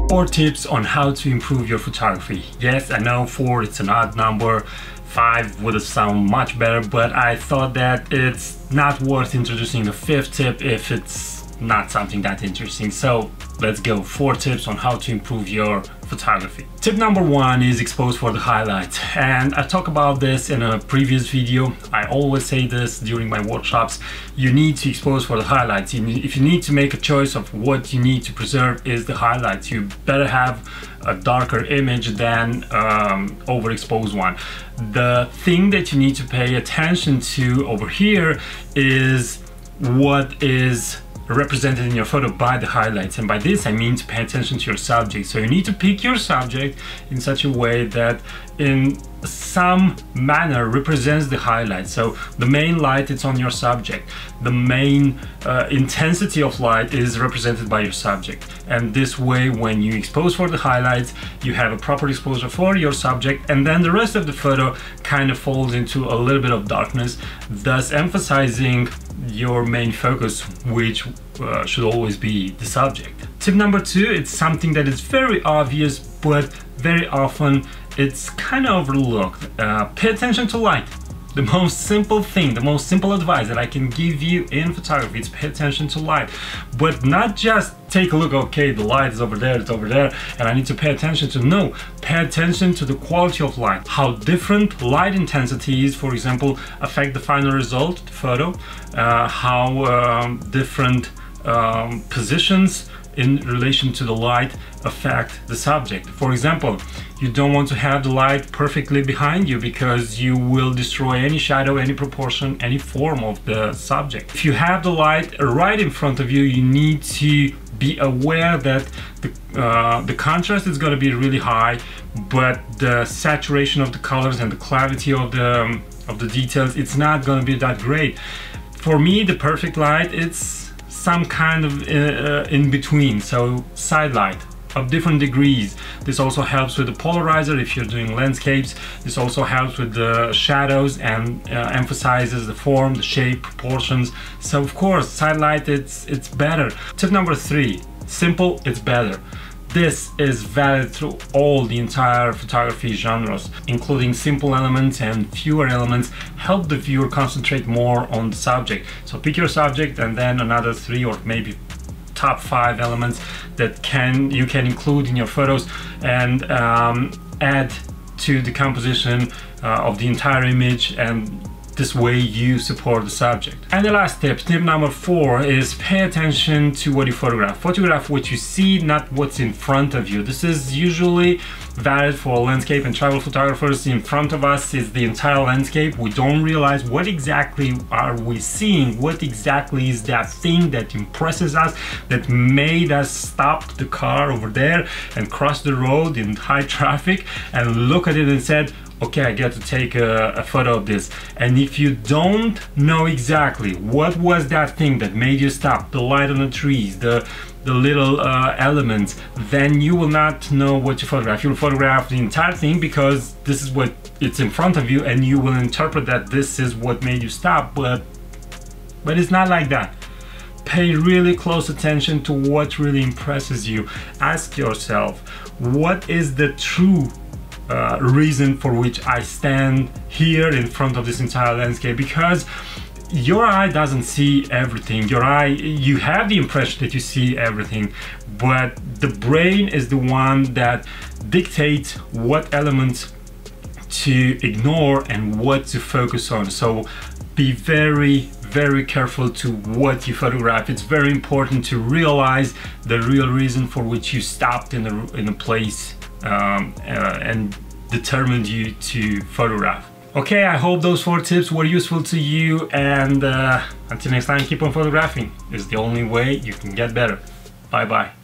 4 tips on how to improve your photography. Yes, I know 4, it's an odd number. 5 would have sounded much better, but I thought that it's not worth introducing the 5th tip if it's not something that interesting. So let's go. 4 tips on how to improve your photography. Tip number 1 is expose for the highlights, and I talked about this in a previous video. I always say this during my workshops. You need to expose for the highlights. If you need to make a choice of what you need to preserve is the highlights, you better have a darker image than overexposed one. The thing that you need to pay attention to over here is what is represented in your photo by the highlights, and by this I mean to pay attention to your subject. So you need to pick your subject in such a way that in some manner represents the highlights. So the main light is on your subject, the main intensity of light is represented by your subject, and this way when you expose for the highlights you have a proper exposure for your subject, and then the rest of the photo kind of falls into a little bit of darkness, thus emphasizing your main focus, which should always be the subject. Tip number 2, it's something that is very obvious, but very often it's kind of overlooked. Pay attention to light. The most simple thing, the most simple advice that I can give you in photography is pay attention to light. But not just take a look, okay, the light is over there, it's over there, and I need to pay attention to. No, pay attention to the quality of light. How different light intensities, for example, affect the final result, the photo. How different positions in relation to the light affect the subject. For example, you don't want to have the light perfectly behind you because you will destroy any shadow, any proportion, any form of the subject. If you have the light right in front of you, you need to be aware that the contrast is going to be really high, but the saturation of the colors and the clarity of the details, it's not going to be that great. For me, the perfect light, it's some kind of in between, so side light of different degrees. This also helps with the polarizer if you're doing landscapes. This also helps with the shadows and emphasizes the form, the shape, proportions. So of course, side light, it's better. Tip number 3, simple, it's better. This is valid through all the entire photography genres, including simple elements and fewer elements help the viewer concentrate more on the subject. So pick your subject and then another 3 or maybe top 5 elements that you can include in your photos and add to the composition of the entire image, and this way you support the subject. And the last tip, tip number 4, is pay attention to what you photograph. Photograph what you see, not what's in front of you. This is usually valid for landscape and travel photographers. In front of us is the entire landscape. We don't realize what exactly are we seeing, what exactly is that thing that impresses us, that made us stop the car over there and cross the road in high traffic and look at it and said, okay, I get to take a photo of this. And if you don't know exactly what was that thing that made you stop, the light on the trees, the little elements, then you will not know what to photograph. You'll photograph the entire thing because this is what it's in front of you, and you will interpret that this is what made you stop, but it's not like that. Pay really close attention to what really impresses you. Ask yourself, what is the true reason for which I stand here in front of this entire landscape? Because your eye doesn't see everything. Your eye, you have the impression that you see everything, but the brain is the one that dictates what elements to ignore and what to focus on. So be very careful to what you photograph. It's very important to realize the real reason for which you stopped in a place and determined you to photograph. Okay, I hope those 4 tips were useful to you, and until next time, keep on photographing. It's the only way you can get better. Bye bye.